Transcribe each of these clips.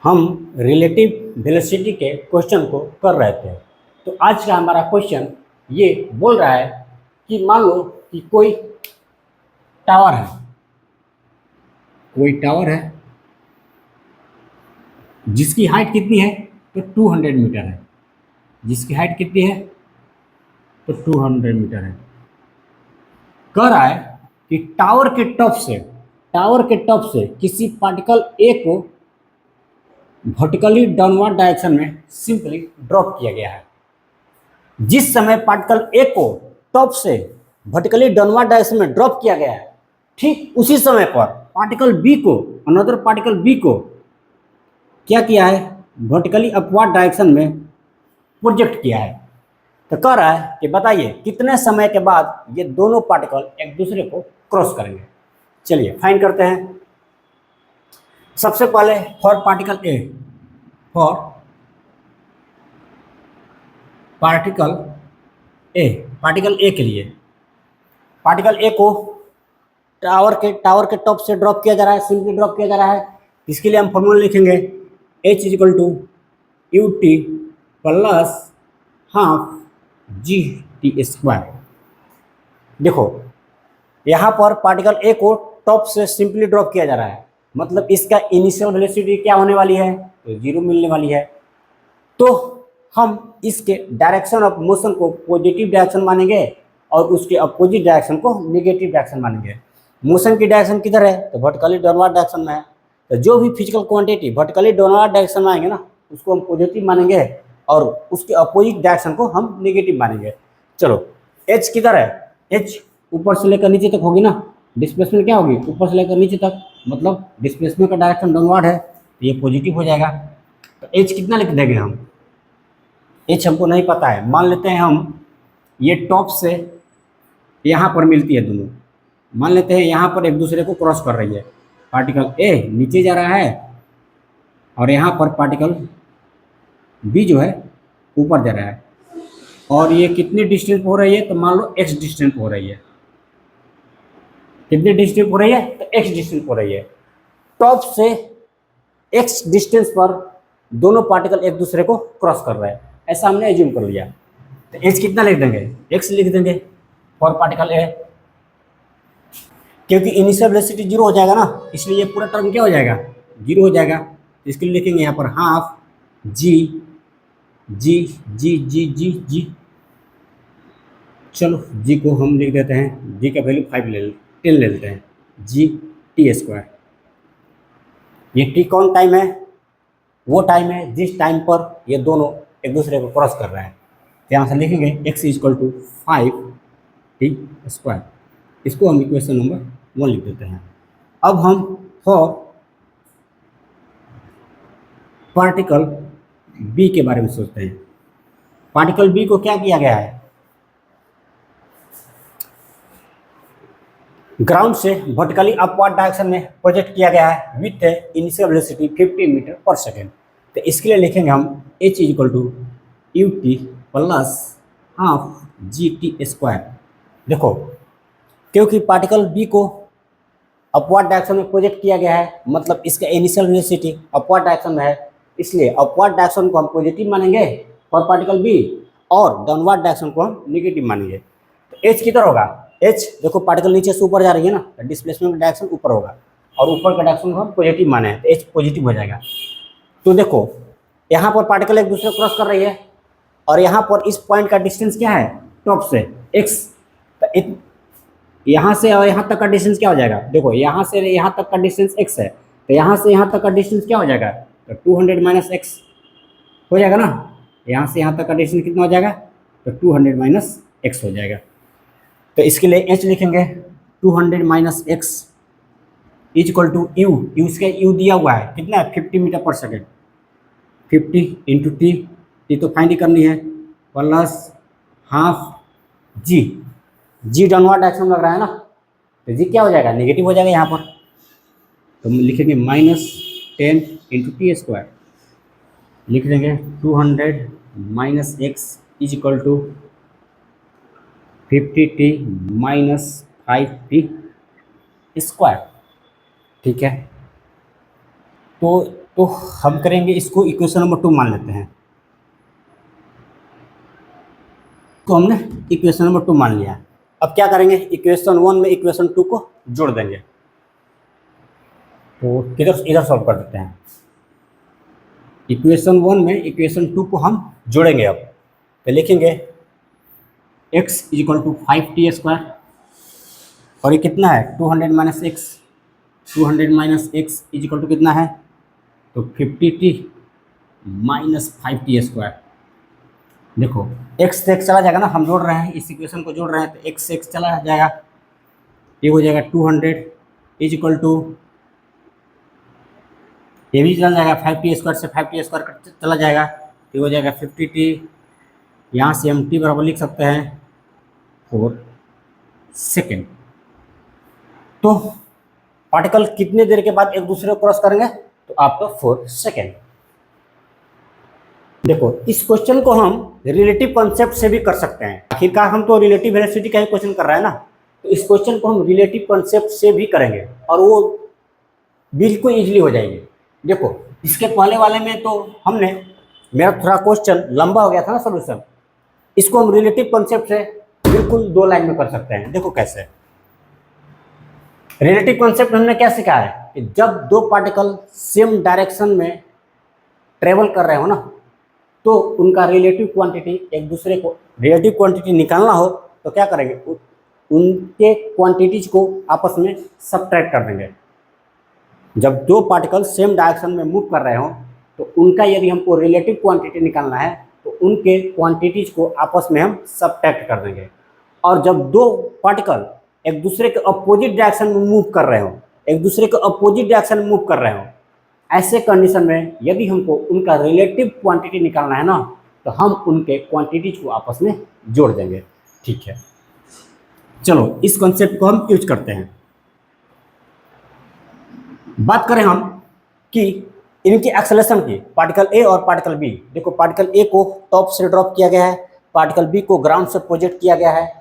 हम relative velocity के question को कर रहे थे। तो आज का हमारा क्वेश्चन ये बोल रहा है कि मान लो कि कोई टावर है, जिसकी हाइट कितनी है, तो 200 मीटर है। जिसकी हाइट कितनी है, तो 200 मीटर है। कह रहा है कि टावर के टॉप से किसी पार्टिकल ए को वर्टिकली डाउनवर्ड डायरेक्शन में सिंपली ड्रॉप किया गया है। जिस समय पार्टिकल ए को टॉप से वर्टिकली डाउनवर्ड डायरेक्शन में ड्रॉप किया गया है, ठीक उसी समय पर अनदर पार्टिकल बी को क्या किया है, वर्टिकली अपवर्ड डायरेक्शन में प्रोजेक्ट किया है। तो कह रहा है कि बताइए कितने समय के बाद ये दोनों पार्टिकल एक दूसरे को क्रॉस करेंगे। चलिए फाइंड करते हैं। सबसे पहले for particle A particle A के लिए पार्टिकल ए को टावर के टॉप से ड्रॉप किया जा रहा है, सिंपली ड्रॉप किया जा रहा है। इसके लिए हम फॉर्मूला लिखेंगे H equal to u t plus half g t square. देखो यहाँ पर पार्टिकल ए को टॉप से सिंपली ड्रॉप किया जा रहा है, मतलब इसका इनिशियल वेलोसिटी क्या होने वाली है, तो 0 मिलने वाली है। तो हम इसके डायरेक्शन ऑफ मोशन को पॉजिटिव डायरेक्शन मानेंगे और उसके अपोजिट डायरेक्शन को नेगेटिव डायरेक्शन मानेंगे। मोशन की डायरेक्शन किधर है, तो वर्टिकली डाउनवर्ड डायरेक्शन में है। तो जो भी physical quantity vertically downward direction में आएंगे ना, उसको हम पॉजिटिव मानेंगे और उसके अपोजिट डायरेक्शन को हम नेगेटिव मानेंगे। चलो एच किधर है, एच ऊपर से लेकर नीचे तक होगी ना। डिस्प्लेसमेंट क्या होगी, ऊपर से लेकर नीचे तक, मतलब डिस्प्लेसमेंट का डायरेक्शन डाउनवर्ड है, तो ये पॉजिटिव हो जाएगा। तो एच कितना लिख देंगे हम, एच हमको नहीं पता है। मान लेते हैं हम ये टॉप से यहाँ पर मिलती है दोनों, मान लेते हैं यहाँ पर एक दूसरे को क्रॉस कर रही है। पार्टिकल ए नीचे जा रहा है और यहाँ पर पार्टिकल बी जो है ऊपर जा रहा है। और ये कितनी डिस्टेंस हो रही है, तो मान लो x डिस्टेंस हो रही है। कितनी डिस्टेंस हो रही है, तो x डिस्टेंस हो रही है। टॉप से x डिस्टेंस पर दोनों पार्टिकल एक दूसरे को क्रॉस कर रहे हैं, ऐसा हमने एज्यूम कर लिया। तो h कितना लिख देंगे, x लिख देंगे फॉर पार्टिकल ए, क्योंकि इनिशियल वेलोसिटी 0 हो जाएगा ना, इसलिए ये पूरा टर्म क्या हो जाएगा, 0 हो जाएगा। इसके लिए लिखेंगे यहाँ पर हाफ जी जी जी जी जी जी। चलो जी को हम लिख देते हैं, जी का वैल्यू 10 ले लेते हैं, जी टी स्क्वायर। ये टी कौन टाइम है, वो टाइम है जिस टाइम पर ये दोनों एक दूसरे को क्रॉस कर रहे हैं। तो यहाँ से लिखेंगे x equal to 5t square. इसको हम इक्वेशन नंबर 1 लिख देते हैं। अब हम फॉर पार्टिकल बी के बारे में सोचते हैं। पार्टिकल बी को क्या किया गया है, ग्राउंड से वर्टिकली अपवर्ड डायरेक्शन में प्रोजेक्ट किया गया है विथ इनिशियल वेलोसिटी 50 मीटर पर सेकेंड। तो इसके लिए लिखेंगे हम h equal to u t plus half g t square. देखो क्योंकि पार्टिकल बी को अपवर्ड डायरेक्शन में प्रोजेक्ट किया गया है, मतलब इसका इनिशियल वेलोसिटी अपवर्ड डायरेक्शन में है, इसलिए अपवर्ड डायरेक्शन को हम पॉजिटिव मानेंगे फॉर पार्टिकल बी और डाउनवर्ड डायरेक्शन को हम नेगेटिव मानेंगे। तो एच किधर होगा, एच देखो पार्टिकल नीचे से ऊपर जा रही है ना, तो डिस्प्लेसमेंट का डायरेक्शन ऊपर होगा और ऊपर का डायरेक्शन को हम पॉजिटिव माने हैं, तो एच पॉजिटिव हो जाएगा। तो देखो यहाँ पर पार्टिकल एक दूसरे क्रॉस कर रही है और यहाँ पर इस पॉइंट का डिस्टेंस क्या है, टॉप से एक्स। तो यहाँ से और यहाँ तक का डिस्टेंस क्या हो जाएगा, देखो यहाँ से यहाँ तक का डिस्टेंस x है, तो यहाँ से यहाँ तक का डिस्टेंस क्या हो जाएगा, तो 200 माइनस एक्स हो जाएगा ना। यहाँ से यहाँ तक का डिस्टेंस कितना हो जाएगा, तो 200 माइनस एक्स हो जाएगा। तो इसके लिए h लिखेंगे 200 minus x is equal to u, इसका यू दिया हुआ है कितना है, 50 मीटर पर सेकेंड। 50 इंटू टी तो फाइंड करनी है, plus half g downward direction लग रहा है ना, तो जी क्या हो जाएगा, नेगेटिव हो जाएगा यहाँ पर। तो हम लिखेंगे -10 इंटू टी स्क्वायर, लिख देंगे 200 minus x is equal to 50t minus 5t square. ठीक है, तो तो हम करेंगे इसको इक्वेशन नंबर 2 मान लेते हैं। तो हमने इक्वेशन नंबर 2 मान लिया। अब क्या करेंगे, इक्वेशन 1 में इक्वेशन 2 को जोड़ देंगे। तो किधर इधर सॉल्व कर देते हैं। इक्वेशन 1 में इक्वेशन 2 को हम जोड़ेंगे। अब तो लिखेंगे x इक्वल टू 5t² और ये कितना है 200 minus x, 200 minus x is equal to कितना है, तो 50t माइनस 5t²। देखो x से x चला जाएगा ना, हम जोड़ रहे हैं इस इक्वेशन को जोड़ रहे हैं, तो x से x चला जाएगा, ये हो जाएगा 200 इज इक्वल टू, ये भी चला जाएगा 5t² से 5t² चला जाएगा, ये हो जाएगा 50t। यहाँ से हम t बराबर लिख सकते हैं 4 सेकेंड। तो पार्टिकल कितने देर के बाद एक दूसरे को क्रॉस करेंगे, तो आपका 4 सेकेंड। देखो इस क्वेश्चन को हम रिलेटिव कॉन्सेप्ट से भी कर सकते हैं। आखिरकार हम तो रिलेटिव वेलोसिटी का ही क्वेश्चन कर रहा है ना, तो इस क्वेश्चन को हम रिलेटिव कॉन्सेप्ट से भी करेंगे और वो बिल्कुल इजीली हो जाएगी। देखो इसके पहले वाले में तो हमने, मेरा थोड़ा क्वेश्चन लंबा हो गया था ना सोल्यूशन, इसको हम रिलेटिव कॉन्सेप्ट से बिल्कुल 2 लाइन में कर सकते हैं। देखो कैसे, रिलेटिव कॉन्सेप्ट हमने क्या सीखा है कि जब दो पार्टिकल सेम डायरेक्शन में ट्रेवल कर रहे हो ना, तो उनका रिलेटिव क्वांटिटी एक दूसरे को, रिलेटिव क्वांटिटी निकालना हो तो क्या करेंगे, उनके क्वांटिटीज को आपस में सबट्रैक्ट कर देंगे। जब दो पार्टिकल सेम डायरेक्शन में मूव कर रहे हो तो उनका यदि हमको रिलेटिव क्वांटिटी निकालना है तो उनके क्वांटिटीज को आपस में हम सबट्रैक्ट कर देंगे। और जब दो पार्टिकल एक दूसरे के अपोजिट डायरेक्शन में मूव कर रहे हो, एक दूसरे के अपोजिट डायरेक्शन में मूव कर रहे हो, ऐसे कंडीशन में यदि हमको उनका रिलेटिव क्वांटिटी निकालना है ना, तो हम उनके क्वांटिटीज को आपस में जोड़ देंगे। ठीक है, चलो इस कॉन्सेप्ट को हम यूज करते हैं। बात करें हम कि इनकी एक्सेलरेशन की, पार्टिकल ए और पार्टिकल बी। देखो पार्टिकल ए को टॉप से ड्रॉप किया गया है, पार्टिकल बी को ग्राउंड से प्रोजेक्ट किया गया है।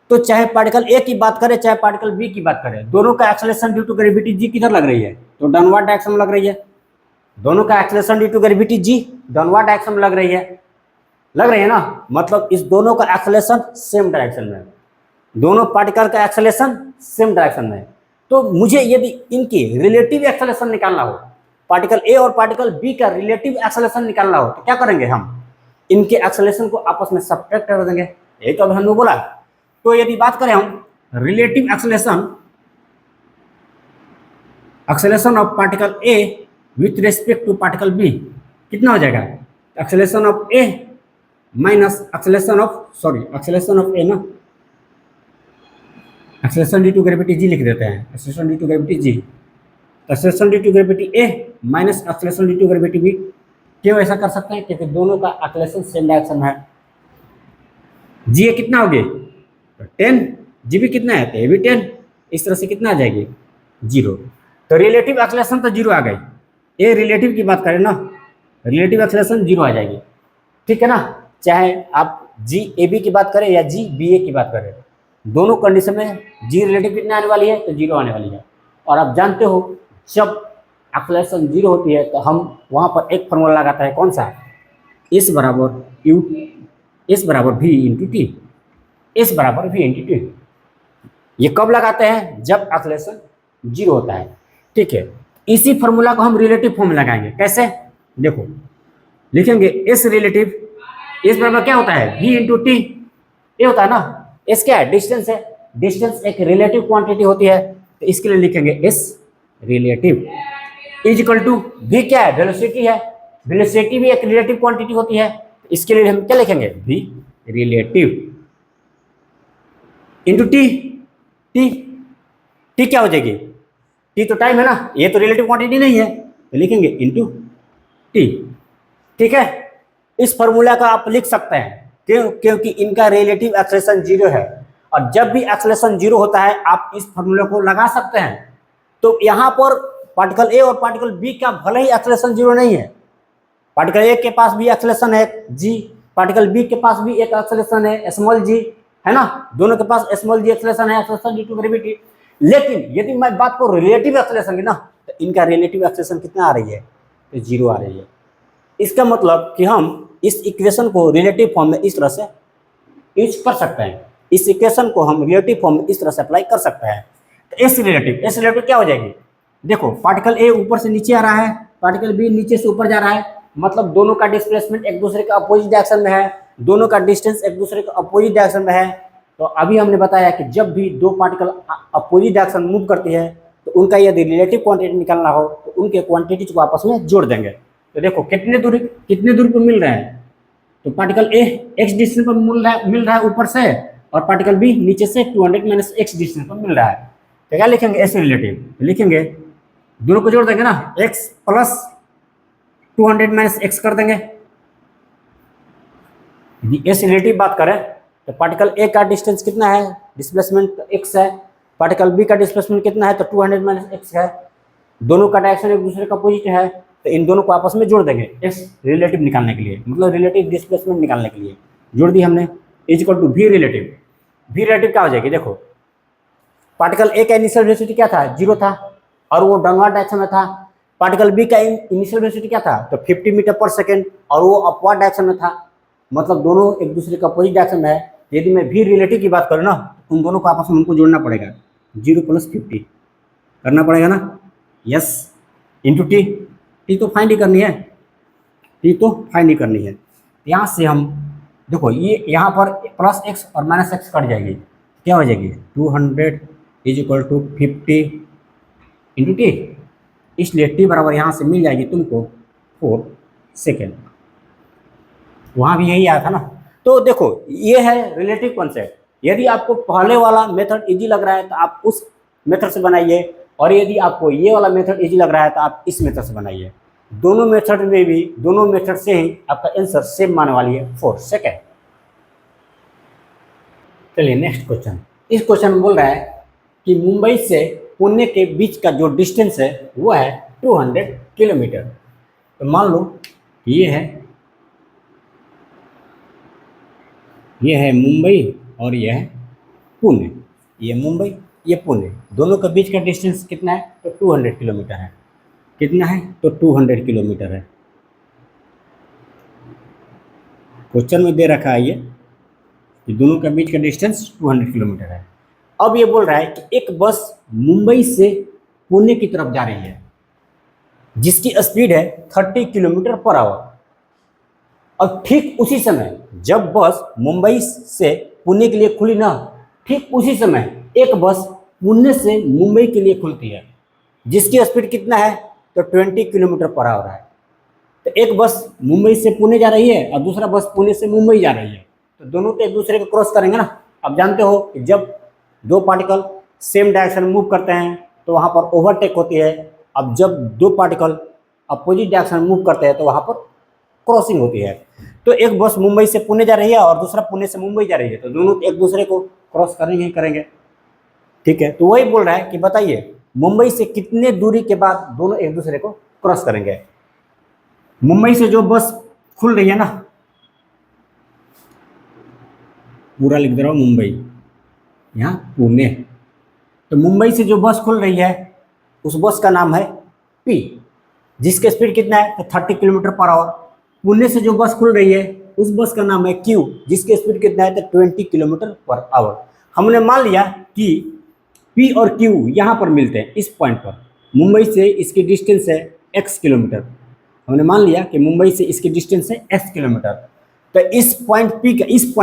तो चाहे पार्टिकल ए की बात करें चाहे पार्टिकल बी की बात करें, दोनों का एक्सेलरेशन ड्यू टू ग्रेविटी जी किधर लग रही है, तो डाउनवर्ड डायरेक्शन में लग रही है। दोनों का acceleration due to gravity g downward direction में लग रही है ना, मतलब इस दोनों का एक्सेलरेशन सेम डायरेक्शन में, दोनों पार्टिकल का एक्सेलरेशन सेम डायरेक्शन में। तो मुझे यदि इनकी रिलेटिव एक्सेलरेशन निकालना हो, पार्टिकल ए और पार्टिकल बी का रिलेटिव एक्सेलरेशन निकालना हो, तो क्या करेंगे, हम इनके एक्सेलरेशन को आपस में सबट्रैक्ट कर देंगे। यही तो अभी हमने बोला। तो यदि बात करें हम relative acceleration of particle A with respect to particle B, कितना हो जाएगा, acceleration of A minus acceleration of A ना, acceleration due to gravity G लिख देते हैं, acceleration due to gravity G, acceleration due to gravity A minus acceleration due to gravity B. क्यों ऐसा कर सकते हैं, क्योंकि दोनों का एक्सेलरेशन सेम डायरेक्शन है। जी ए कितना हो गया, 10, जी भी कितना है, तो ए भी 10, इस तरह से कितना आ जाएगी 0। तो रिलेटिव एक्सेलरेशन तो 0 आ गई। ए रिलेटिव की बात करें ना, रिलेटिव एक्सेलरेशन 0 आ जाएगी। ठीक है ना, चाहे आप जी ए बी की बात करें या जी बी ए की बात करें, दोनों कंडीशन में जी रिलेटिव कितने आने वाली है, तो 0 आने वाली है। और आप जानते हो जब एक्सेलरेशन 0 होती है तो हम वहाँ पर एक फॉर्मूला लगाता है, कौन सा, एस बराबर वी इंटू टी, एस बराबर वी इंटू टी। ये कब लगाते हैं, जब एक्सेलरेशन 0 होता है। ठीक है, इसी फॉर्मूला को हम रिलेटिव फॉर्म में लगाएंगे। कैसे, देखो लिखेंगे एस रिलेटिव, एस बराबर क्या होता है, वी इंटू टी, ये होता है ना। एस क्या है, डिस्टेंस है, डिस्टेंस एक रिलेटिव क्वांटिटी होती है, तो इसके लिए लिखेंगे s relative is equal to v क्या है, वेलोसिटी है, वेलोसिटी भी एक रिलेटिव क्वांटिटी होती है, तो इसके लिए हम क्या लिखेंगे, v relative into t, t क्या हो जाएगी, टी तो टाइम है ना, ये तो रिलेटिव क्वांटिटी नहीं है, तो लिखेंगे इंटू टी। ठीक है, इस फॉर्मूला का आप लिख सकते हैं, क्यों, क्योंकि इनका रिलेटिव एक्सेलरेशन 0 है। और जब भी एक्सेलरेशन 0 होता है आप इस फॉर्मूला को लगा सकते हैं। तो यहाँ पर पार्टिकल ए और पार्टिकल बी का भले ही एक्सेलरेशन 0 नहीं है, पार्टिकल ए के पास भी एक्सेलरेशन है जी, पार्टिकल बी के पास भी एक एक्सेलरेशन है स्मॉल जी, है ना, दोनों के पास स्मॉल जी एक्सेलरेशन है, एक्सेलरेशन ड्यू टू ग्रेविटी। लेकिन यदि मैं बात करूं रिलेटिव एक्सेलरेशन की ना, तो इनका रिलेटिव एक्सेलरेशन कितना आ रही है, तो 0 आ रही है। इसका मतलब कि हम इस इक्वेशन को रिलेटिव फॉर्म में इस तरह से यूज कर सकते हैं। इस इक्वेशन को हम रिलेटिव फॉर्म में इस तरह से अप्लाई कर सकते हैं। तो एस रिलेटिव क्या हो जाएगी, देखो पार्टिकल ए ऊपर से नीचे आ रहा है, पार्टिकल बी नीचे से ऊपर जा रहा है, मतलब दोनों का डिस्प्लेसमेंट एक दूसरे के अपोजिट डायरेक्शन में है, दोनों का डिस्टेंस एक दूसरे के अपोजिट डायरेक्शन में है। तो अभी हमने बताया कि जब भी दो पार्टिकल अपोजिट डायरेक्शन मूव करती है तो उनका यदि रिलेटिव क्वांटिटी निकालना हो तो उनके क्वांटिटीज को आपस में जोड़ देंगे। तो देखो कितने दूरी पर मिल रहे हैं, तो पार्टिकल ए एक्स डिस्टेंस पर मिल रहा है ऊपर से, और पार्टिकल बी नीचे से 200 - x डिस्टेंस पर मिल रहा है। तो क्या लिखेंगे, एस रिलेटिव लिखेंगे, दोनों को जोड़ देंगे ना, x प्लस 200 - x कर देंगे। यदि एस रिलेटिव बात करें तो पार्टिकल ए का डिस्टेंस कितना है, डिस्प्लेसमेंट x है, पार्टिकल बी का डिस्प्लेसमेंट कितना है तो 200 - x है, दोनों का डायरेक्शन एक दूसरे का अपोजिट है, तो इन दोनों को आपस में जोड़ देंगे एस रिलेटिव निकालने के लिए, मतलब रिलेटिव डिस्प्लेसमेंट निकालने के लिए जोड़ दी हमने, is equal to v relative. V relative क्या हो जाएगी, देखो पार्टिकल ए का इनिशियल वेलोसिटी क्या था, 0 था और वो डाउनवर्ड डायरेक्शन में था। पार्टिकल बी का इनिशियल वेलोसिटी क्या था, तो 50 मीटर पर सेकेंड और वो अपवर्ड डायरेक्शन में था, मतलब दोनों एक दूसरे का अपोजिट डायरेक्शन में है। यदि मैं वी रिलेटिव की बात करूँ ना, उन दोनों को आपस में हमको जोड़ना पड़ेगा, 0 + 50 करना पड़ेगा ना, यस इंटू टी, टी तो फाइंड ही करनी है, टी तो फाइंड ही करनी है। यहाँ से हम देखो ये यहाँ पर प्लस x और माइनस x कट जाएगी, क्या हो जाएगी 200 = 50 इंटू टी, इसलिए टी बराबर यहाँ से मिल जाएगी तुमको 4 सेकेंड, वहाँ भी यही आया था ना। तो देखो ये है रिलेटिव कॉन्सेप्ट। यदि आपको पहले वाला मेथड इजी लग रहा है तो आप उस मेथड से बनाइए, और यदि आपको ये वाला मेथड इजी लग रहा है तो आप इस मेथड से बनाइए। दोनों मेथड से ही आपका आंसर सेम आने वाली है 4 सेकेंड। चलिए नेक्स्ट क्वेश्चन। इस क्वेश्चन में बोल रहा है कि मुंबई से पुणे के बीच का जो डिस्टेंस है वो है 200 किलोमीटर। तो मान लो ये है मुंबई और ये है पुणे, ये मुंबई ये पुणे, दोनों के बीच का डिस्टेंस कितना है तो 200 किलोमीटर है। कितना है तो 200 किलोमीटर है, क्वेश्चन में दे रखा है ये कि दोनों के बीच का डिस्टेंस 200 किलोमीटर है। अब ये बोल रहा है कि एक बस मुंबई से पुणे की तरफ जा रही है जिसकी स्पीड है 30 किलोमीटर पर आवर। और ठीक उसी समय जब बस मुंबई से पुणे के लिए खुली ना, ठीक उसी समय एक बस पुणे से मुंबई के लिए खुलती है जिसकी स्पीड कितना है तो 20 किलोमीटर पर आवर है। तो एक बस मुंबई से पुणे जा रही है और दूसरा बस पुणे से मुंबई जा रही है, तो दोनों तो एक दूसरे को क्रॉस करेंगे ना। अब जानते हो कि जब दो पार्टिकल सेम डायरेक्शन में मूव करते हैं तो वहाँ पर ओवरटेक होती है। अब जब दो पार्टिकल अपोजिट डायरेक्शन में मूव करते हैं तो वहाँ पर क्रॉसिंग होती है। तो एक बस मुंबई से पुणे जा रही है और दूसरा पुणे से मुंबई जा रही है, तो दोनों एक दूसरे को क्रॉस करेंगे ही करेंगे। ठीक है, तो वही बोल रहा है कि बताइए मुंबई से कितने दूरी के बाद दोनों एक दूसरे को क्रॉस करेंगे। मुंबई से जो बस खुल रही है ना, पूरा लिख दे रहा हूँ मुंबई, यहाँ पुणे, तो मुंबई से जो बस खुल रही है उस बस का नाम है पी, जिसके स्पीड कितना है तो 30 किलोमीटर पर आवर। पुणे से जो बस खुल रही है उस बस का नाम है क्यू, जिसके स्पीड कितना है तो 20 किलोमीटर पर आवर। हमने मान लिया कि पी और क्यू यहाँ पर मिलते हैं इस पॉइंट पर, मुंबई से इसकी डिस्टेंस है x किलोमीटर। हमने मान लिया कि मुंबई से इसकी डिस्टेंस है x किलोमीटर। तो इस पॉइंट पी का इस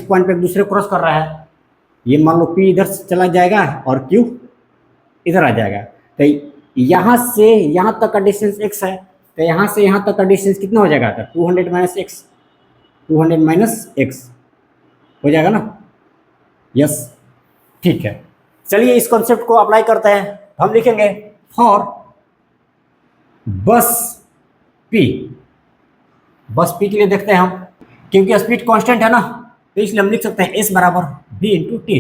पॉइंट पे एक दूसरे क्रॉस कर रहा है। ये मान लो पी इधर से चला जाएगा और क्यू इधर आ जाएगा, तो यहाँ से यहाँ तक का डिस्टेंस x है, तो यहाँ से यहाँ तक का डिस्टेंस कितना हो जाएगा तो 200 - x हो जाएगा ना। यस ठीक है, चलिए इस कॉन्सेप्ट को अप्लाई करते हैं। हम लिखेंगे फॉर बस पी के लिए देखते हैं हम, क्योंकि स्पीड कांस्टेंट है ना, तो इसलिए हम लिख सकते हैं s बराबर v इंटू टी।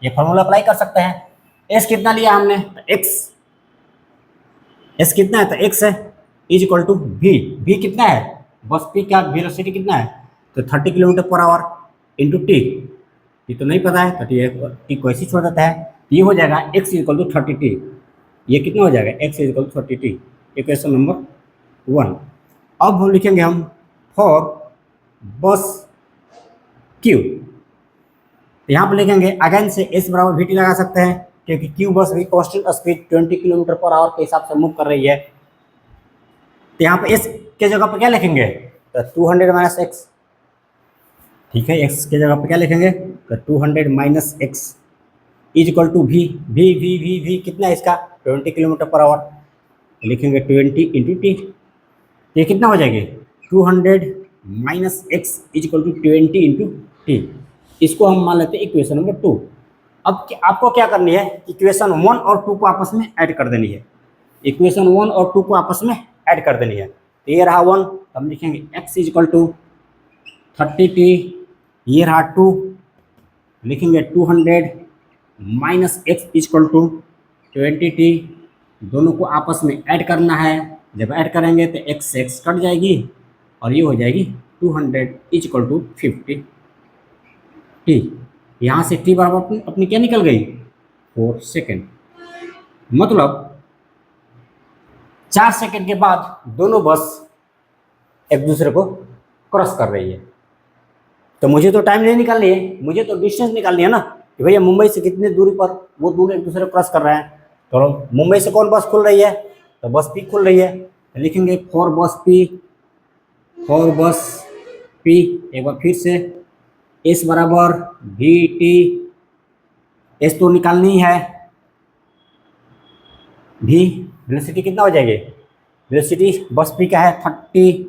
ये फॉर्मूला अप्लाई कर सकते हैं। s कितना लिया हमने तो s कितना है तो x है, इज इक्वल टू v कितना है बस p का वेलोसिटी कितना है तो 30 kilometre per hour into T. ये तो नहीं पता है तो टी को ऐसे छोड़ देता है, ये हो जाएगा x इक्वल टू 30t। ये कितना हो जाएगा x equal to 30t, equation number 1। अब हम लिखेंगे हम फॉर बस क्यू, यहाँ पर लिखेंगे अगेन से एस बराबर वी टी लगा सकते हैं क्योंकि क्यू बस भी constant speed 20 kilometre per hour के हिसाब से मूव कर रही है। तो यहाँ पे एस के जगह पर क्या लिखेंगे, तो 200 माइनस एक्स, ठीक है। एक्स के जगह पर क्या लिखेंगे, तो 200 minus x is equal to v, v कितना है इसका 20 किलोमीटर पर आवर, लिखेंगे 20 इंटू टी। ये कितना हो जाएगी 200 minus x is equal to 20 into t. इसको हम मान लेते हैं इक्वेशन नंबर 2। अब आपको क्या करनी है, इक्वेशन 1 और 2 को आपस में ऐड कर देनी है। इक्वेशन 1 और 2 को आपस में ऐड कर देनी है। तो ये रहा 1, हम लिखेंगे x is equal to 30t, ये रहा 2, लिखेंगे 200 minus x is equal to 20t। दोनों को आपस में ऐड करना है, जब ऐड करेंगे तो x से x कट जाएगी और ये हो जाएगी 200 इज इक्वल टू 50 t। यहाँ से t बराबर अपनी क्या निकल गई 4 सेकेंड, मतलब 4 सेकेंड के बाद दोनों बस एक दूसरे को क्रॉस कर रही है। तो मुझे तो टाइम नहीं निकालनी है, मुझे तो डिस्टेंस निकालनी है ना कि भैया मुंबई से कितनी दूरी पर वो दोनों एक दूसरे को क्रॉस कर रहे हैं। तो मुंबई से कौन बस खुल रही है, तो बस पी खुल रही है, तो लिखेंगे फॉर बस पी, एक बार फिर से एस बराबर वी टी, एस तो निकालनी है, भी वेलोसिटी कितना हो जाएगी, वेलोसिटी बस पी का है 30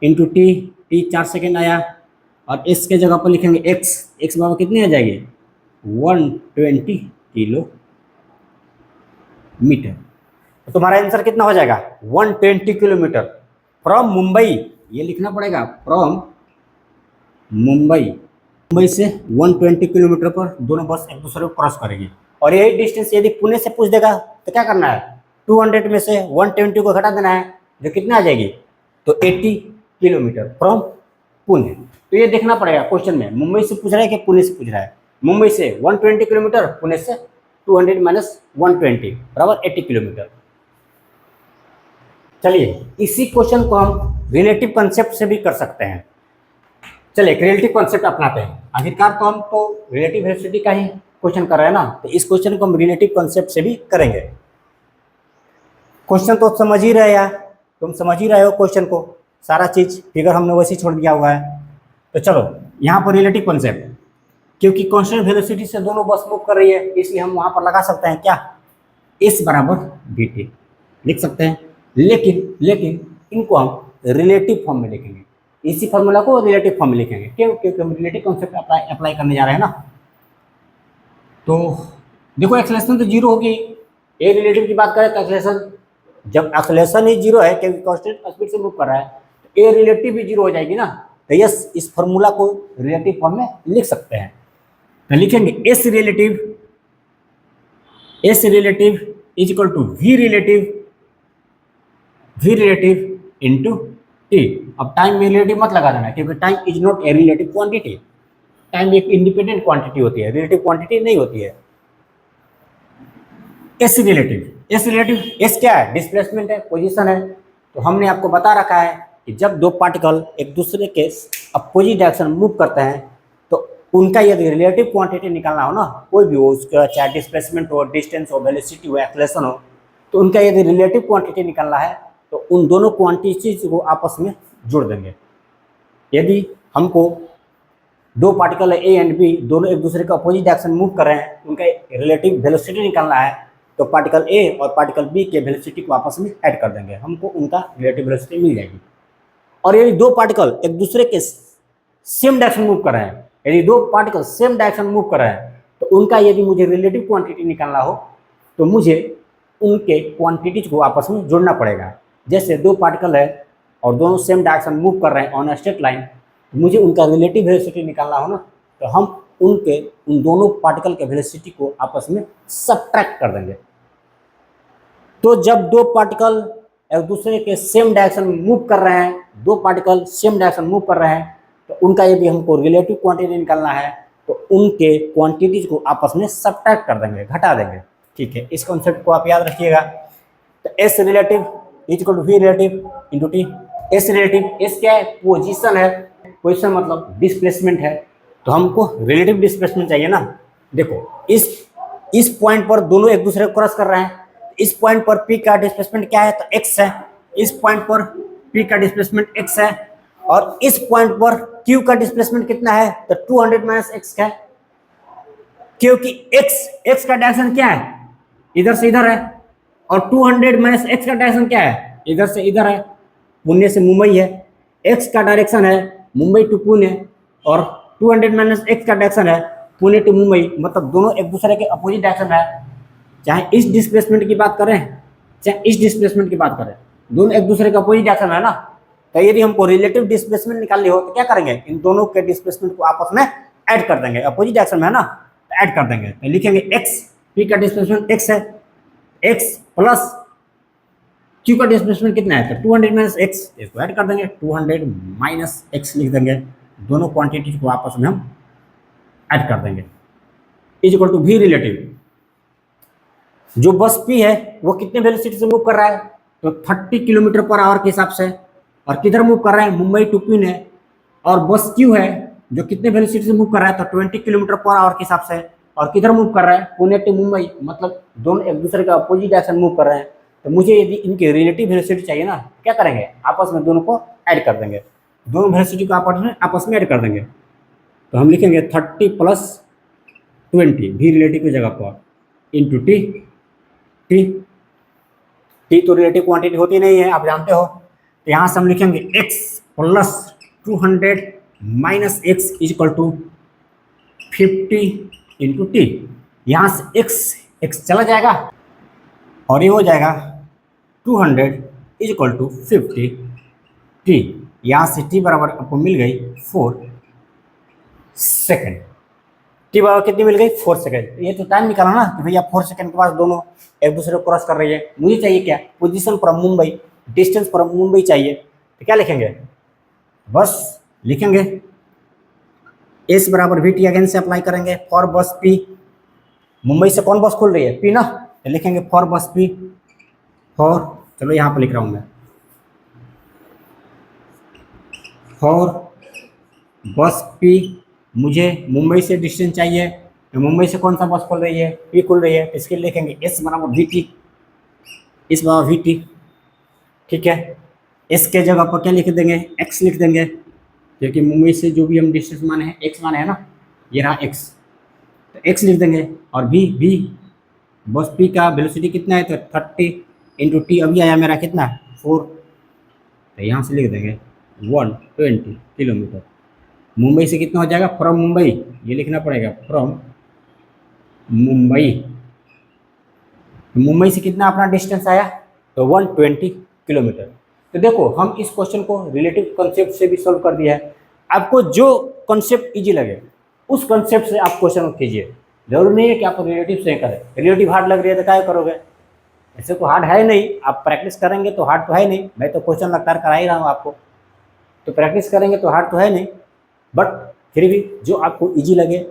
इंटू टी 4 सेकेंड आया, और एस के जगह पर लिखेंगे एक्स बराबर कितनी आ जाएगी 120 किलोमीटर। तो तुम्हारा आंसर कितना हो जाएगा 120 किलोमीटर फ्रॉम मुंबई, ये लिखना पड़ेगा फ्रॉम मुंबई से 120 किलोमीटर पर दोनों बस एक दूसरे को क्रॉस करेगी। और यही डिस्टेंस यदि पुणे से पूछ देगा तो क्या करना है, 200 में से 120 को घटा देना है, जो कितना आ जाएगी तो 80 किलोमीटर फ्रॉम पुणे। तो ये देखना पड़ेगा क्वेश्चन में मुंबई से पूछ रहा है कि पुणे से पूछ रहा है। मुंबई से 120 किलोमीटर, पुणे से 200 माइनस 120 बराबर 80 किलोमीटर। चलिए इसी क्वेश्चन को हम रिलेटिव कंसेप्ट से भी कर सकते हैं। चलिए रिलेटिव कंसेप्ट अपनाते हैं। आखिरकार तो हम तो रिलेटिव वेलोसिटी का ही क्वेश्चन कर रहे हैं ना, तो इस क्वेश्चन को हम रिलेटिव कंसेप्ट से भी करेंगे। क्वेश्चन तो समझ ही रहे यार, तुम समझ ही रहे हो क्वेश्चन को, सारा चीज फिगर हमने वैसे छोड़ दिया हुआ है। तो चलो यहाँ पर रिलेटिव कंसेप्ट, क्योंकि कांस्टेंट वेलोसिटी से दोनों बस मूव कर रही है, इसलिए हम वहाँ पर लगा सकते हैं क्या एस बराबर वी टी लिख सकते हैं। लेकिन इनको हम रिलेटिव फॉर्म में लिखेंगे, इसी फॉर्मूला को रिलेटिव फॉर्म में लिखेंगे। क्यों, क्योंकि हम रिलेटिव कॉन्सेप्ट अप्लाई करने जा रहे हैं ना। तो देखो एक्सेलरेशन तो जीरो होगी, ए रिलेटिव की बात करें तो एक्सेलरेशन, जब एक्सेलरेशन ही जीरो है क्योंकि कांस्टेंट स्पीड से मूव कर रहा है, तो ए रिलेटिव भी जीरो हो जाएगी ना। तो यस, इस फॉर्मूला को रिलेटिव फॉर्म में लिख सकते हैं। तो लिखेंगे s relative is equal to v relative into t. अब टाइम में रिलेटिव मत लगा देना, क्योंकि time is not a relative quantity. Time एक इंडिपेंडेंट क्वांटिटी होती है, रिलेटिव क्वांटिटी नहीं होती है। एस रिलेटिव एस क्या है, डिस्प्लेसमेंट है, पोजीशन है। तो हमने आपको बता रखा है कि जब दो पार्टिकल एक दूसरे के अपोजिट डायरेक्शन मूव करते हैं तो उनका यदि रिलेटिव क्वांटिटी निकालना हो ना, कोई भी हो, उसका चाहे डिस्प्लेसमेंट हो, डिस्टेंस हो, वेलोसिटी हो, एक्सेलरेशन हो, तो उनका यदि रिलेटिव क्वांटिटी निकालना है तो उन दोनों क्वांटिटीज को आपस में जोड़ देंगे। यदि हमको दो पार्टिकल ए एंड बी दोनों एक दूसरे का अपोजिट डायरेक्शन मूव कर रहे हैं, उनका रिलेटिव वेलोसिटी निकालना है, तो पार्टिकल ए और पार्टिकल बी के वेलोसिटी को आपस में ऐड कर देंगे, हमको उनका रिलेटिव वेलोसिटी मिल जाएगी। और यदि दो पार्टिकल एक दूसरे के सेम डायरेक्शन मूव कर रहे हैं, यदि दो पार्टिकल सेम डायरेक्शन मूव कर रहे हैं, तो उनका यदि मुझे रिलेटिव क्वांटिटी निकालना हो तो मुझे उनके क्वांटिटीज को आपस में जोड़ना पड़ेगा। जैसे दो पार्टिकल है और दोनों सेम डायरेक्शन मूव कर रहे हैं ऑन स्ट्रेट लाइन, तो मुझे उनका रिलेटिव वेलोसिटी निकालना हो ना, तो हम उन दोनों पार्टिकल के वेलोसिटी को आपस में सब्ट्रैक्ट कर देंगे। तो जब दो पार्टिकल एक दूसरे के सेम डायरेक्शन मूव कर रहे हैं, दो पार्टिकल सेम डायरेक्शन मूव कर रहे हैं, तो उनका यदि हमको रिलेटिव क्वांटिटी निकालना है तो उनके क्वांटिटीज को आपस में सब्ट्रैक्ट कर देंगे, घटा देंगे। ठीक है, इस कॉन्सेप्ट को आप याद रखिएगा। तो s relative is equal to v relative into t. S relative, s क्या है, पोजीशन है, पोजीशन मतलब डिस्प्लेसमेंट है, तो हमको रिलेटिव डिस्प्लेसमेंट चाहिए ना। देखो इस पॉइंट पर दोनों एक दूसरे को क्रॉस कर रहे हैं, इस पॉइंट पर पी का डिस्प्लेसमेंट क्या है, तो एक्स है, इस पॉइंट पर पी का डिस्प्लेसमेंट एक्स है, और इस पॉइंट पर क्यू का डिस्प्लेसमेंट कितना है, तो 200 माइनस एक्स है, क्योंकि एक्स का डायरेक्शन क्या है, इधर से इधर है, और 200 माइनस एक्स का डायरेक्शन क्या है, इधर से इधर है, पुणे से मुंबई है, एक्स का डायरेक्शन है मुंबई टू पुणे, और 200 माइनस एक्स का डायरेक्शन है पुणे टू मुंबई, मतलब दोनों एक दूसरे के अपोजिट डायरेक्शन है। चाहे इस डिस्प्लेसमेंट की बात करें चाहे इस डिस्प्लेसमेंट की बात करें, दोनों एक दूसरे के अपोजिट डायरेक्शन है ना। तो यदि हमको रिलेटिव डिस्प्लेसमेंट निकालनी हो तो क्या करेंगे, इन दोनों के डिस्प्लेसमेंट को आपस में ऐड कर देंगे, अपोजिट डायरेक्शन में है ना, तो ऐड कर देंगे, तो लिखेंगे एक्स, पी का डिस्प्लेसमेंट एक्स है, एक्स प्लस क्यू का डिस्प्लेसमेंट कितना है, तो 200 माइनस एक्स, इसको ऐड कर देंगे, 200 माइनस एक्स लिख देंगे, दोनों क्वांटिटी को आपस में हम ऐड कर देंगे, is equal to v relative. जो बस पी है वो कितने वेलोसिटी से मूव कर रहा है, तो 30 किलोमीटर पर आवर के हिसाब से, और किधर मूव कर रहा है, मुंबई टू पुणे, और बस क्यू है जो कितने वेलोसिटी से मूव कर रहा है, तो 20 किलोमीटर पर आवर के हिसाब से, और किधर मूव कर रहा है, पुणे टू मुंबई, मतलब दोनों एक दूसरे का अपोजिट डायरेक्शन मूव कर रहे हैं। तो मुझे यदि इनकी रिलेटिव वेलोसिटी चाहिए ना, क्या करेंगे, आपस में दोनों को ऐड कर देंगे, दोनों वेलोसिटी को आपस में ऐड कर देंगे, तो हम लिखेंगे 30 प्लस 20 वी रिलेटिव की जगह पर इंटू टी। टी तो रिलेटिव क्वांटिटी होती नहीं है, आप जानते हो, तो यहाँ से हम लिखेंगे x plus 200 minus x is equal to 50 into t. यहाँ से x चला जाएगा और ये हो जाएगा 200 इज इक्वल टू 50 टी। यहाँ से t बराबर आपको मिल गई 4 सेकेंड। टी बराबर कितनी मिल गई, 4 सेकेंड। ये तो टाइम निकाला ना कि भैया 4 सेकेंड के बाद दोनों एक दूसरे को क्रॉस कर रही है। मुझे चाहिए क्या, position from Mumbai, distance from Mumbai चाहिए, तो क्या लिखेंगे, बस लिखेंगे एस बराबर वी टी, अगेन से अप्लाई करेंगे फॉर बस पी। मुंबई से कौन बस खुल रही है, पी ना, तो लिखेंगे फॉर बस पी, फॉर, चलो यहाँ पर लिख रहा हूँ मैं, फॉर बस पी मुझे मुंबई से डिस्टेंस चाहिए, तो मुंबई से कौन सा बस खुल रही है, पी खुल रही है, इसके लिए लिखेंगे एस बराबर वी टी, इस बराबर वी टी, ठीक है। एस के जगह पर क्या लिख देंगे, एक्स लिख देंगे, क्योंकि मुंबई से जो भी हम डिस्टेंस माने हैं एक्स माने है ना, ये रहा एक्स, तो एक्स लिख देंगे, और भी बस पी का वेलोसिटी कितना है, तो 30 इंटू टी, अभी आया मेरा कितना 4, तो यहाँ से लिख देंगे 120 किलोमीटर। मुंबई से कितना हो जाएगा, फ्रॉम मुंबई, ये लिखना पड़ेगा फ्रॉम मुंबई, मुंबई से कितना अपना डिस्टेंस आया, तो 120 किलोमीटर। तो देखो हम इस क्वेश्चन को रिलेटिव कॉन्सेप्ट से भी सॉल्व कर दिया है। आपको जो कॉन्सेप्ट इजी लगे उस कॉन्सेप्ट से आप क्वेश्चन कीजिए, जरूरी नहीं है कि आप रिलेटिव से करें। रिलेटिव हार्ड लग रही है तो क्या करोगे, ऐसे तो हार्ड है नहीं, आप प्रैक्टिस करेंगे तो हार्ड तो है नहीं, मैं तो क्वेश्चन लगातार करा ही रहा हूँ आपको, तो प्रैक्टिस करेंगे तो हार्ड तो है नहीं, बट फिर भी जो आपको इजी लगे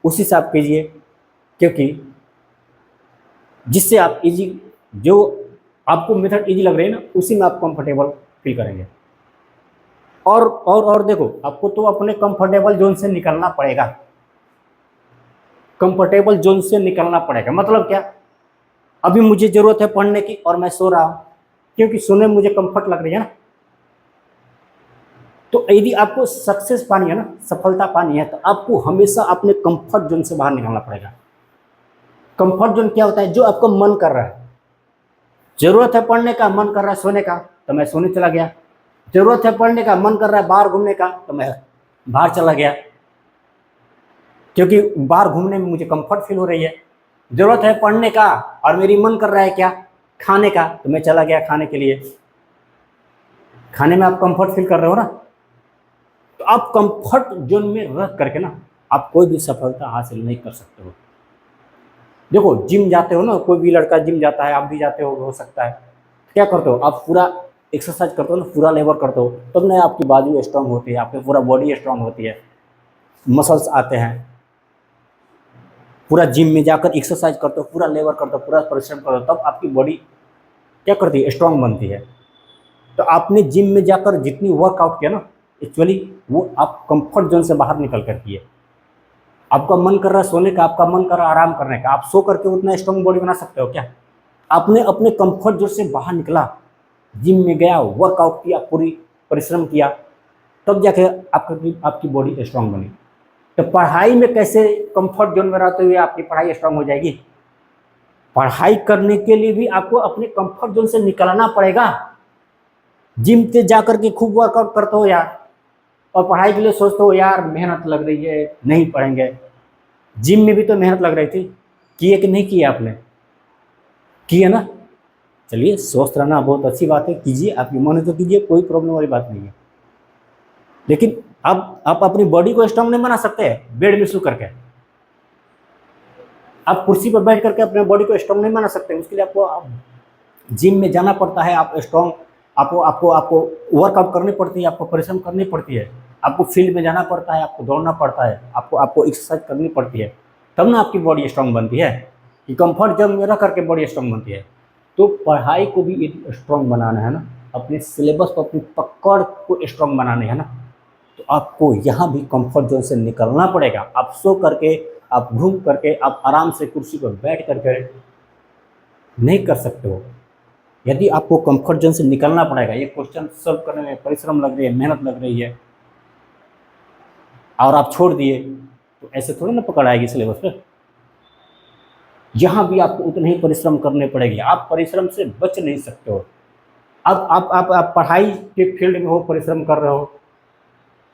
उसी से आप कीजिए, क्योंकि जिससे आप इजी, जो आपको मेथड इजी लग रही है ना, उसी में आप कंफर्टेबल फील करेंगे। और देखो, आपको तो अपने कंफर्टेबल जोन से निकलना पड़ेगा, कंफर्टेबल जोन से निकलना पड़ेगा। मतलब क्या, अभी मुझे जरूरत है पढ़ने की और मैं सो रहा हूँ, क्योंकि सोने में मुझे कंफर्ट लग रही है ना। तो यदि आपको सक्सेस पानी है ना, सफलता पानी है, तो आपको हमेशा अपने कंफर्ट जोन से बाहर निकलना पड़ेगा। कंफर्ट जोन क्या होता है, जो आपको मन कर रहा है, जरूरत है पढ़ने का, मन कर रहा है सोने का, तो मैं सोने चला गया। जरूरत है पढ़ने का, मन कर रहा है बाहर घूमने का, तो मैं बाहर चला गया, क्योंकि बाहर घूमने में मुझे कंफर्ट फील हो रही है। जरूरत है पढ़ने का और मेरी मन कर रहा है क्या, खाने का, तो मैं चला गया खाने के लिए। खाने में आप कंफर्ट फील कर रहे हो ना, तो आप कंफर्ट जोन में रह करके ना आप कोई भी सफलता हासिल नहीं कर सकते हो। देखो जिम जाते हो ना, कोई भी लड़का जिम जाता है, आप भी जाते हो सकता है, क्या करते हो आप, पूरा एक्सरसाइज करते हो ना, पूरा लेबर करते हो, तब ना आपकी बाजू स्ट्रांग होती है, आपकी पूरा बॉडी स्ट्रांग होती है, मसल्स आते हैं। पूरा जिम में जाकर एक्सरसाइज करते हो, पूरा लेबर करते हो, पूरा परिश्रम करते हो, तब आपकी बॉडी क्या करती है, स्ट्रांग बनती है। तो आपने जिम में जाकर जितनी वर्कआउट किया ना, एक्चुअली वो आप कंफर्ट जोन से बाहर निकल कर किए। आपका मन कर रहा है सोने का, आपका मन कर रहा है आराम करने का, आप सो करके उतना स्ट्रांग बॉडी बना सकते हो क्या? आपने अपने कंफर्ट जोन से बाहर निकला, जिम में गया, वर्कआउट किया, पूरी परिश्रम किया, तब जाके आपकी बॉडी स्ट्रांग बनी। तो पढ़ाई में कैसे कंफर्ट जोन में रहते हुए आपकी पढ़ाई स्ट्रांग हो जाएगी? पढ़ाई करने के लिए भी आपको अपने कंफर्ट जोन से निकलना पड़ेगा। जिम पे जाकर के खूब वर्कआउट करते हो यार, और पढ़ाई के लिए सोचते हो यार मेहनत लग रही है, नहीं पढ़ेंगे। जिम में भी तो मेहनत लग रही थी, किए कि नहीं किए आपने? किए ना? चलिए, स्वस्थ रहना बहुत अच्छी बात है, कीजिए, आपकी मन है तो कीजिए, कोई प्रॉब्लम वाली बात नहीं है। लेकिन अब आप अपनी बॉडी को स्ट्रांग नहीं बना सकते बेड में सो करके। आप कुर्सी पर बैठ करके अपने बॉडी को स्ट्रांग नहीं बना सकते। उसके लिए आपको जिम में जाना पड़ता है, आप स्ट्रांग, आपको आपको आपको वर्कआउट करनी पड़ती है, आपको परिश्रम करनी पड़ती है, आपको फील्ड में जाना पड़ता है, आपको दौड़ना पड़ता है, आपको आपको एक्सरसाइज करनी पड़ती है, तब ना आपकी बॉडी स्ट्रांग बनती है। कि कंफर्ट जोन में रह करके बॉडी स्ट्रांग बनती है। तो पढ़ाई को भी यदि स्ट्रांग बनाना है ना, अपने सिलेबस को, अपनी पकड़ को स्ट्रांग बनाना है ना, तो आपको यहाँ भी कंफर्ट जोन से निकलना पड़ेगा। आप सो करके, आप घूम करके, आप आराम से कुर्सी पर बैठ करके नहीं कर सकते हो। यदि आपको कंफर्ट जोन से निकलना पड़ेगा, ये क्वेश्चन सॉल्व करने में परिश्रम लग रही है, मेहनत लग रही है, और आप छोड़ दिए, तो ऐसे थोड़ी ना पकड़ आएगी सिलेबस पे। यहाँ भी आपको उतने ही परिश्रम करने पड़ेगी, आप परिश्रम से बच नहीं सकते हो। अब आप पढ़ाई के फील्ड में हो, परिश्रम कर रहे हो,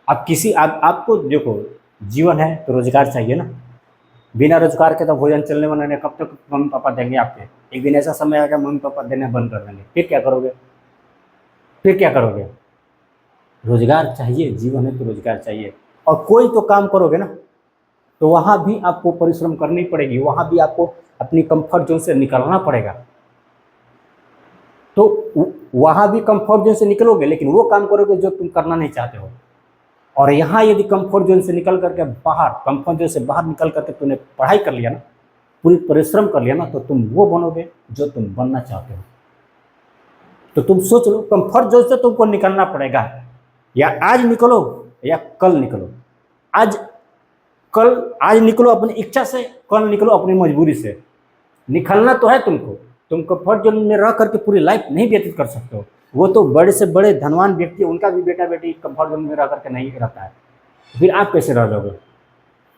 आप किसी आपको देखो, जीवन है तो रोजगार चाहिए ना। बिना रोजगार के तो भोजन चलने वाला नहीं, कब तक मम्मी पापा देंगे आपके? एक दिन ऐसा समय आएगा मम्मी पापा देना बंद कर देंगे, फिर क्या करोगे? फिर क्या करोगे? रोजगार चाहिए, जीवन है तो रोजगार चाहिए। और कोई तो काम करोगे ना, तो वहाँ भी आपको परिश्रम करनी पड़ेगी, वहाँ भी आपको अपनी कंफर्ट जोन से निकलना पड़ेगा। तो वहाँ भी कंफर्ट जोन से निकलोगे, लेकिन वो काम करोगे जो तुम करना नहीं चाहते हो। और यहाँ यदि कंफर्ट जोन से निकल करके बाहर, कंफर्ट जोन से बाहर निकल करके तुमने पढ़ाई कर लिया ना, पूरी परिश्रम कर लिया ना, तो तुम वो बनोगे जो तुम बनना चाहते हो। तो तुम सोच लो, कंफर्ट जोन से तुमको निकलना पड़ेगा, या आज निकलो या कल निकलो। आज निकलो अपनी इच्छा से, कल निकलो अपनी मजबूरी से। निकलना तो है तुमको। तुम कंफर्ट जोन में रह करके पूरी लाइफ नहीं व्यतीत कर सकते हो। वो तो बड़े से बड़े धनवान व्यक्ति, उनका भी बेटा बेटी कंफर्ट जोन में रह करके नहीं रहता है, फिर आप कैसे रह लोगे?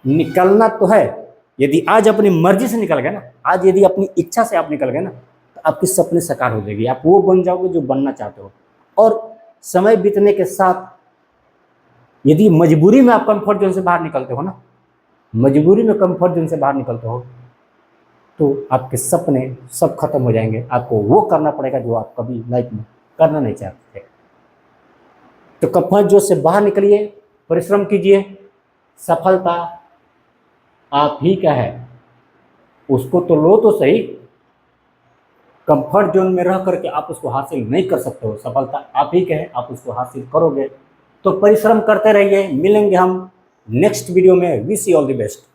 निकलना तो है। यदि आज अपनी मर्जी से निकल गए ना, आज यदि अपनी इच्छा से आप निकल गए ना, तो आपकी सपने साकार हो जाएगी, आप वो बन जाओगे जो बनना चाहते हो। और समय बीतने के साथ यदि मजबूरी में आप कंफर्ट जोन से बाहर निकलते हो ना, मजबूरी में कंफर्ट जोन से बाहर निकलते हो, तो आपके सपने सब खत्म हो जाएंगे। आपको वो करना पड़ेगा जो आप कभी लाइफ में करना नहीं चाहते थे। तो कंफर्ट जोन से बाहर निकलिए, परिश्रम कीजिए। सफलता आप ही का है, उसको तो लो तो सही। कंफर्ट जोन में रह करके आप उसको हासिल नहीं कर सकते हो। सफलता आप ही का है, आप उसको हासिल करोगे। तो परिश्रम करते रहिए। मिलेंगे हम नेक्स्ट वीडियो में। Wish you all the best.